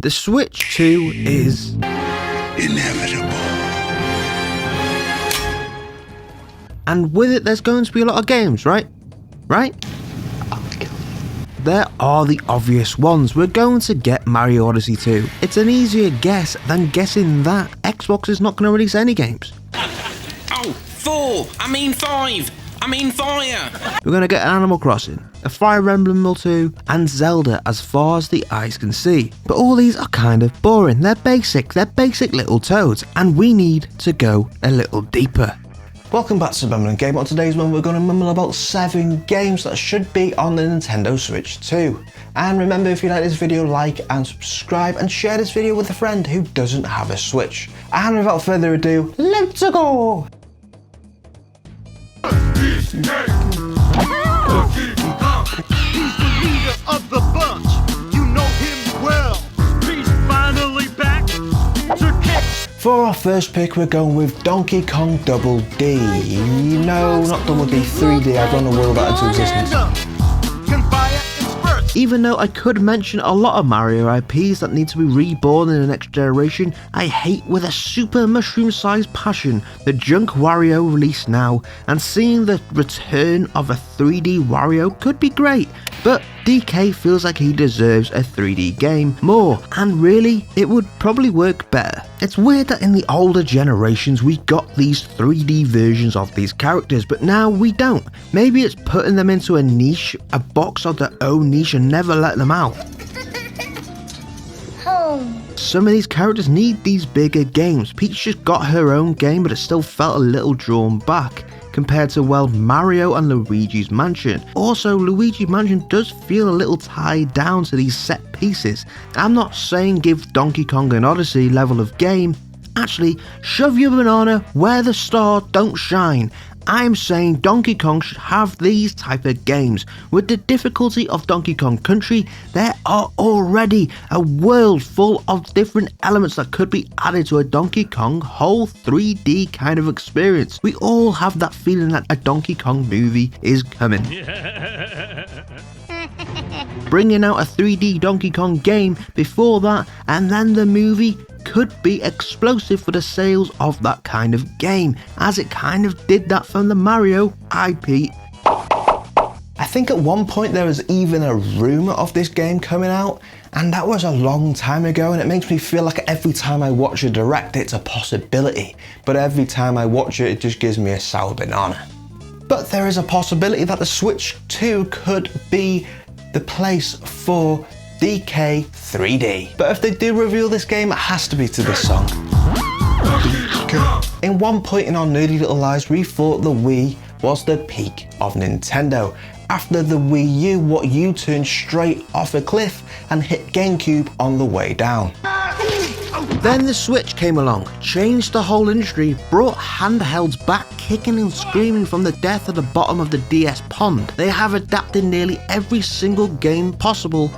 The Switch 2 is inevitable. And with it, there's going to be a lot of games, right? Right? There are the obvious ones. We're going to get Mario Odyssey 2. It's an easier guess than guessing that Xbox is not going to release any games. Oh, 4! I mean 5! I mean fire! We're going to get Animal Crossing, a Fire Emblem or 2, and Zelda as far as the eyes can see. But all these are kind of boring. They're basic little toads, and we need to go a little deeper. Welcome back to Mumbling Game. On today's one, we're going to mumble about 7 games that should be on the Nintendo Switch 2. And remember, if you like this video, like and subscribe, and share this video with a friend who doesn't have a Switch. And without further ado, let's go! He's the leader of the bunch. You know him well. He's finally back to kick. For our first pick, we're going with Donkey Kong Double D. No, not Double D, 3D. I don't know where that into existence. Can fire in spurts. Even though I could mention a lot of Mario IPs that need to be reborn in the next generation, I hate with a super mushroom-sized passion the Junk Wario release now, and seeing the return of a 3D Wario could be great, but DK feels like he deserves a 3D game more, and really, it would probably work better. It's weird that in the older generations we got these 3D versions of these characters, but now we don't. Maybe it's putting them into a niche, a box of their own niche, and never let them out. Some of these characters need these bigger games. Peach just got her own game, but it still felt a little drawn back compared to, well, Mario and Luigi's Mansion. Also, Luigi's Mansion does feel a little tied down to these set pieces. I'm not saying give Donkey Kong an Odyssey level of game. Actually, shove your banana where the star don't shine. I'm saying Donkey Kong should have these type of games. With the difficulty of Donkey Kong Country, there are already a world full of different elements that could be added to a Donkey Kong whole 3D kind of experience. We all have that feeling that a Donkey Kong movie is coming. Bringing out a 3D Donkey Kong game before that, and then the movie, could be explosive for the sales of that kind of game, as it kind of did that from the Mario IP. I think at one point there was even a rumour of this game coming out, and that was a long time ago, and it makes me feel like every time I watch a direct it's a possibility, but every time I watch it just gives me a sour banana. But there is a possibility that the Switch 2 could be the place for DK 3D. But if they do reveal this game, it has to be to this song. In one point in our nerdy little lives, we thought the Wii was the peak of Nintendo. After the Wii U, what U-turned straight off a cliff and hit GameCube on the way down. Then the Switch came along, changed the whole industry, brought handhelds back kicking and screaming from the death at the bottom of the DS pond. They have adapted nearly every single game possible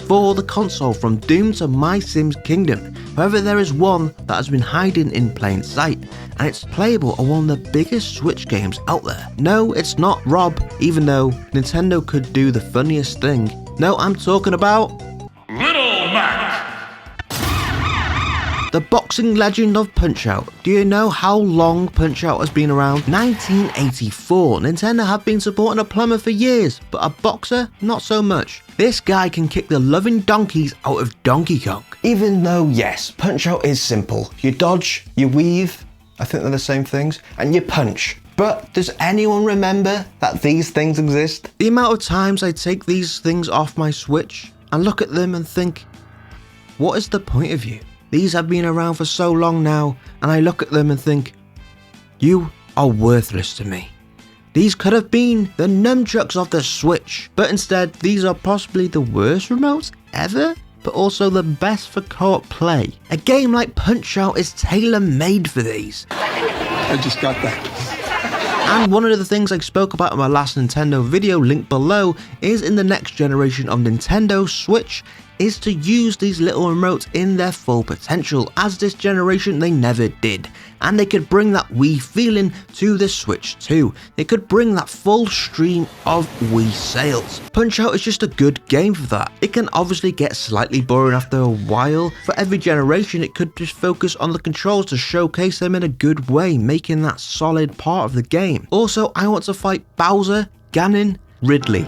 for the console, from Doom to My Sims Kingdom. However, there is one that has been hiding in plain sight, and it's playable on one of the biggest Switch games out there. No, it's not Rob, even though Nintendo could do the funniest thing. No, I'm talking about Little Mac. the boxing legend of Punch-Out. Do you know how long Punch-Out has been around? 1984. Nintendo have been supporting a plumber for years, but a boxer, not so much. This guy can kick the loving donkeys out of Donkey Kong. Even though, yes, Punch-Out is simple. You dodge, you weave, I think they're the same things, and you punch. But does anyone remember that these things exist? The amount of times I take these things off my Switch and look at them and think, what is the point of you? These have been around for so long now, and I look at them and think, you are worthless to me. These could have been the nunchucks of the Switch, but instead these are possibly the worst remotes ever, but also the best for co-op play. A game like Punch-Out is tailor-made for these. I just got that. And one of the things I spoke about in my last Nintendo video, linked below, is in the next generation of Nintendo Switch, is to use these little remotes in their full potential, as this generation they never did. And they could bring that Wii feeling to the Switch too. They could bring that full stream of Wii sales. Punch-Out is just a good game for that. It can obviously get slightly boring after a while. For every generation, it could just focus on the controls to showcase them in a good way, making that solid part of the game. Also, I want to fight Bowser, Ganon, Ridley.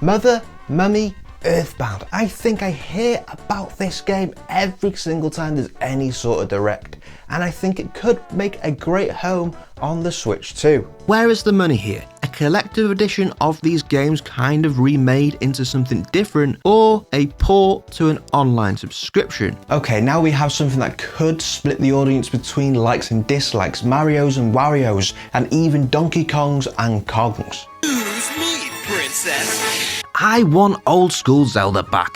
Mother, Mummy, Earthbound. I think I hear about this game every single time there's any sort of direct, and I think it could make a great home on the Switch too. Where is the money here? A collective edition of these games kind of remade into something different, or a port to an online subscription? Okay, now we have something that could split the audience between likes and dislikes, Marios and Warios, and even Donkey Kongs and Kongs. Who's me, princess? I want old school Zelda back.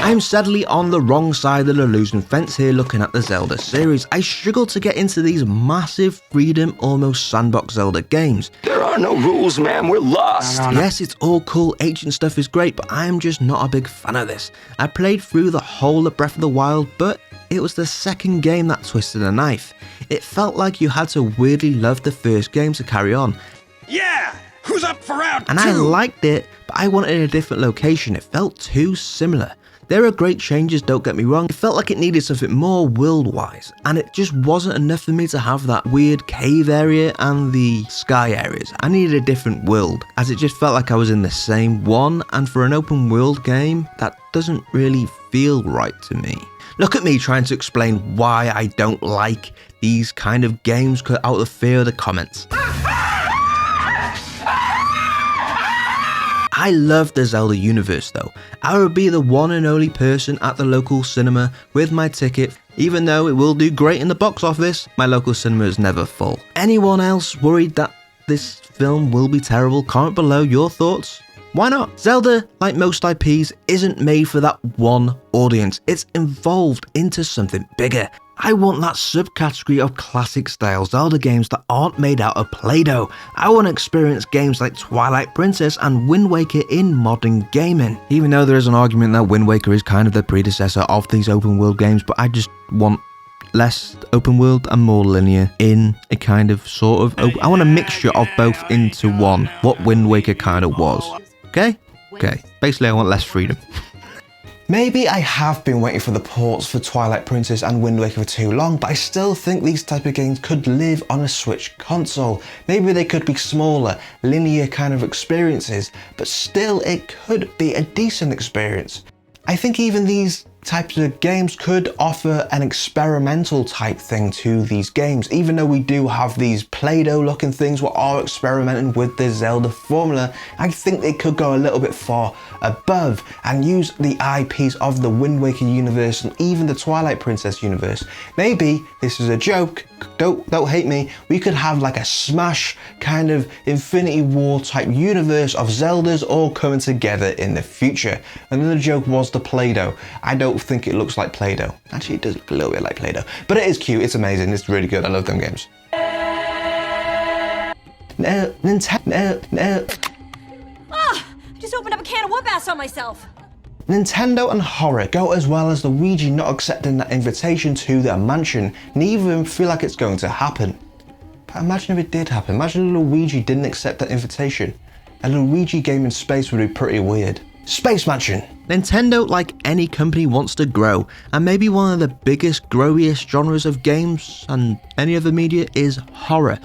I'm sadly on the wrong side of the losing fence here looking at the Zelda series. I struggle to get into these massive freedom, almost sandbox Zelda games. There are no rules, man, we're lost. Yes, it's all cool, ancient stuff is great, but I'm just not a big fan of this. I played through the whole of Breath of the Wild, but it was the second game that twisted the knife. It felt like you had to weirdly love the first game to carry on. Yeah, who's up for round And two? I liked it, but I wanted a different location. It felt too similar. There are great changes, don't get me wrong. It felt like it needed something more world-wise, and it just wasn't enough for me to have that weird cave area and the sky areas. I needed a different world, as it just felt like I was in the same one, and for an open world game, that doesn't really feel right to me. Look at me trying to explain why I don't like these kind of games out of fear of the comments. I love the Zelda universe though. I would be the one and only person at the local cinema with my ticket. Even though it will do great in the box office, my local cinema is never full. Anyone else worried that this film will be terrible? Comment below your thoughts. Why not? Zelda, like most IPs, isn't made for that one audience. It's evolved into something bigger. I want that subcategory of classic style Zelda games that aren't made out of Play-Doh. I want to experience games like Twilight Princess and Wind Waker in modern gaming. Even though there is an argument that Wind Waker is kind of the predecessor of these open world games, but I just want less open world and more linear in a kind of sort of I want a mixture of both into one, what Wind Waker kind of was. Okay? Okay. Basically, I want less freedom. Maybe I have been waiting for the ports for Twilight Princess and Wind Waker for too long, but I still think these type of games could live on a Switch console. Maybe they could be smaller, linear kind of experiences, but still it could be a decent experience. I think even these types of games could offer an experimental type thing to these games. Even though we do have these Play-Doh looking things what are experimenting with the Zelda formula, I think they could go a little bit far above and use the IPs of the Wind Waker universe and even the Twilight Princess universe. Maybe this is a joke, don't hate me, we could have like a Smash kind of Infinity War type universe of Zeldas all coming together in the future. Another joke was the Play-Doh. I don't think it looks like Play-Doh. Actually, it does look a little bit like Play-Doh, but it is cute, it's amazing, it's really good, I love them games. No, no. Ah! I just opened up a can of whoop-ass on myself. Nintendo and horror go as well as Luigi not accepting that invitation to their mansion. Neither of them feel like it's going to happen. But imagine if it did happen. Imagine if Luigi didn't accept that invitation. A Luigi game in space would be pretty weird. Space Mansion. Nintendo, like any company, wants to grow, and maybe one of the biggest, growiest genres of games and any other media is horror.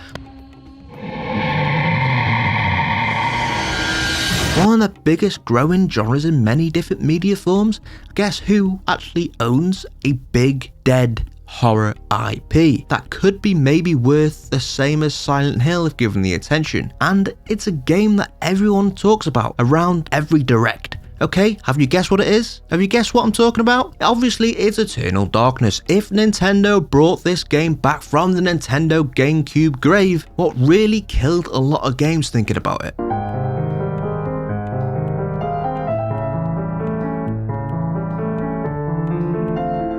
One of the biggest growing genres in many different media forms. Guess who actually owns a big, dead horror IP that could be maybe worth the same as Silent Hill if given the attention? And it's a game that everyone talks about around every direct. Okay, have you guessed what it is? Have you guessed what I'm talking about? Obviously, it's Eternal Darkness. If Nintendo brought this game back from the Nintendo GameCube grave, what really killed a lot of games thinking about it?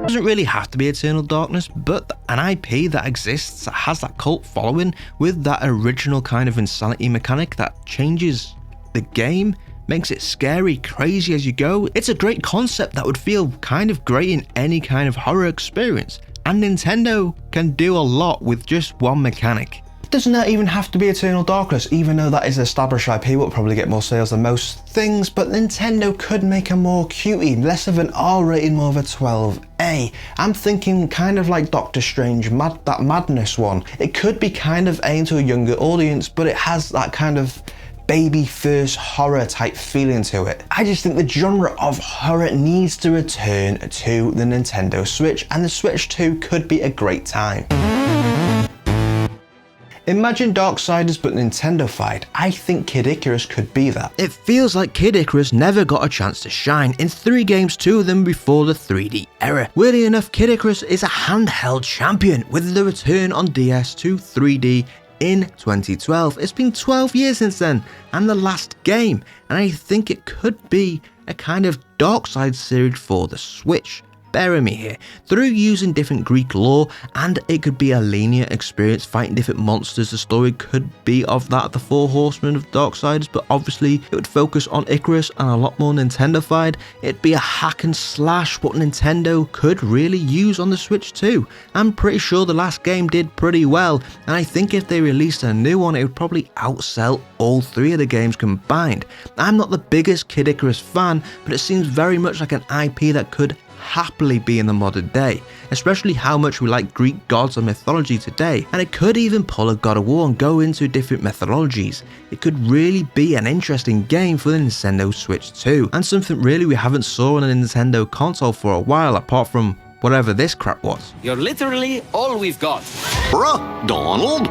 doesn't really have to be Eternal Darkness, but an IP that exists, that has that cult following, with that original kind of insanity mechanic that changes the game, makes it scary, crazy as you go. It's a great concept that would feel kind of great in any kind of horror experience, and Nintendo can do a lot with just one mechanic. It does not even have to be Eternal Darkness, even though that is an established IP, will probably get more sales than most things, but Nintendo could make a more cutie, less of an R-rated, more of a 12A. I'm thinking kind of like Doctor Strange, that Madness one. It could be kind of aimed to a younger audience, but it has that kind of baby first horror type feeling to it. I just think the genre of horror needs to return to the Nintendo Switch, and the Switch 2 could be a great time. Imagine Darksiders but Nintendo-fied. I think Kid Icarus could be that. It feels like Kid Icarus never got a chance to shine in 3 games, 2 of them before the 3D era. Weirdly enough, Kid Icarus is a handheld champion with the return on DS to 3D in 2012. It's been 12 years since then, and the last game, and I think it could be a kind of Darkseid series for the Switch. Bear with me here. Through using different Greek lore, and it could be a linear experience fighting different monsters. The story could be of that, the 4 horsemen of Darksiders, but obviously it would focus on Icarus and a lot more Nintendo-fied. It'd be a hack and slash, what Nintendo could really use on the Switch too. I'm pretty sure the last game did pretty well, and I think if they released a new one, it would probably outsell all 3 of the games combined. I'm not the biggest Kid Icarus fan, but it seems very much like an IP that could happily be in the modern day, especially how much we like Greek gods and mythology today, and it could even pull a God of War and go into different methodologies. It could really be an interesting game for the Nintendo Switch 2, and something really we haven't saw on a Nintendo console for a while, apart from whatever this crap was. You're literally all we've got. Bruh, Donald.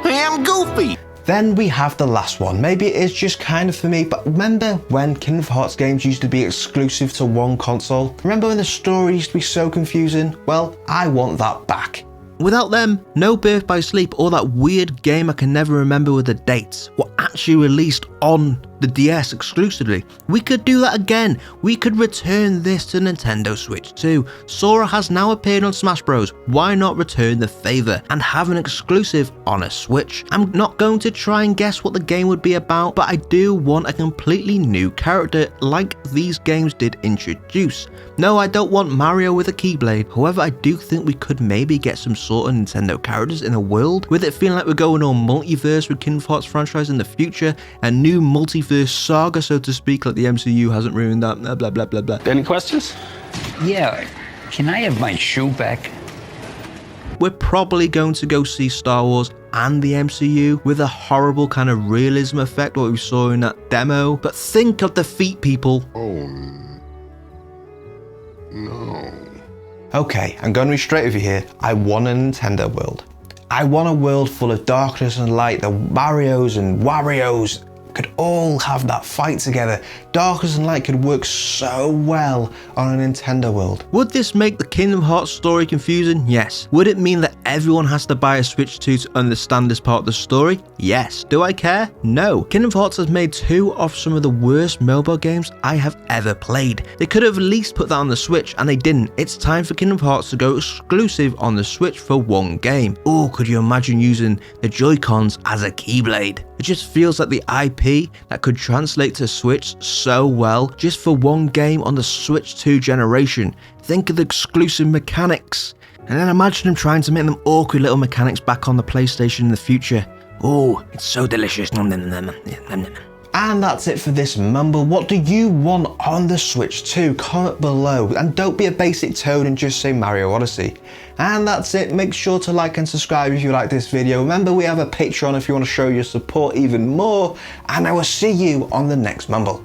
I am Goofy. Then we have the last one. Maybe it is just kind of for me, but remember when Kingdom Hearts games used to be exclusive to one console? Remember when the story used to be so confusing? Well, I want that back. Without them, no Birth by Sleep or that weird game I can never remember with the dates were actually released on the DS exclusively. We could do that again. We could return this to Nintendo Switch 2. Sora has now appeared on Smash Bros. Why not return the favour and have an exclusive on a Switch? I'm not going to try and guess what the game would be about, but I do want a completely new character like these games did introduce. No, I don't want Mario with a Keyblade. However, I do think we could maybe get some sort of Nintendo characters in a world, with it feeling like we're going all multiverse with Kingdom Hearts franchise in the future, a new multiverse saga, so to speak, like the MCU hasn't ruined that, blah blah blah blah blah. Any questions? Yeah, can I have my shoe back? We're probably going to go see Star Wars and the MCU with a horrible kind of realism effect, what we saw in that demo. But think of the feet, people. Oh, no. Okay, I'm going to be straight with you here. I want a Nintendo world. I want a world full of darkness and light. The Marios and Warios could all have that fight together. Darkness and light could work so well on a Nintendo world. Would this make the Kingdom Hearts story confusing? Yes. Would it mean that everyone has to buy a Switch 2 to understand this part of the story? Yes. Do I care? No. Kingdom Hearts has made 2 of some of the worst mobile games I have ever played. They could have at least put that on the Switch, and they didn't. It's time for Kingdom Hearts to go exclusive on the Switch for one game. Oh, could you imagine using the Joy-Cons as a Keyblade? It just feels like the IP that could translate to Switch so well just for one game on the Switch 2 generation. Think of the exclusive mechanics, and then imagine them trying to make them awkward little mechanics back on the PlayStation in the future. Oh, it's so delicious. And that's it for this mumble. What do you want on the Switch 2? Comment below, and don't be a basic toad and just say Mario Odyssey. And that's it. Make sure to like and subscribe if you like this video. Remember, we have a Patreon if you want to show your support even more, and I will see you on the next mumble.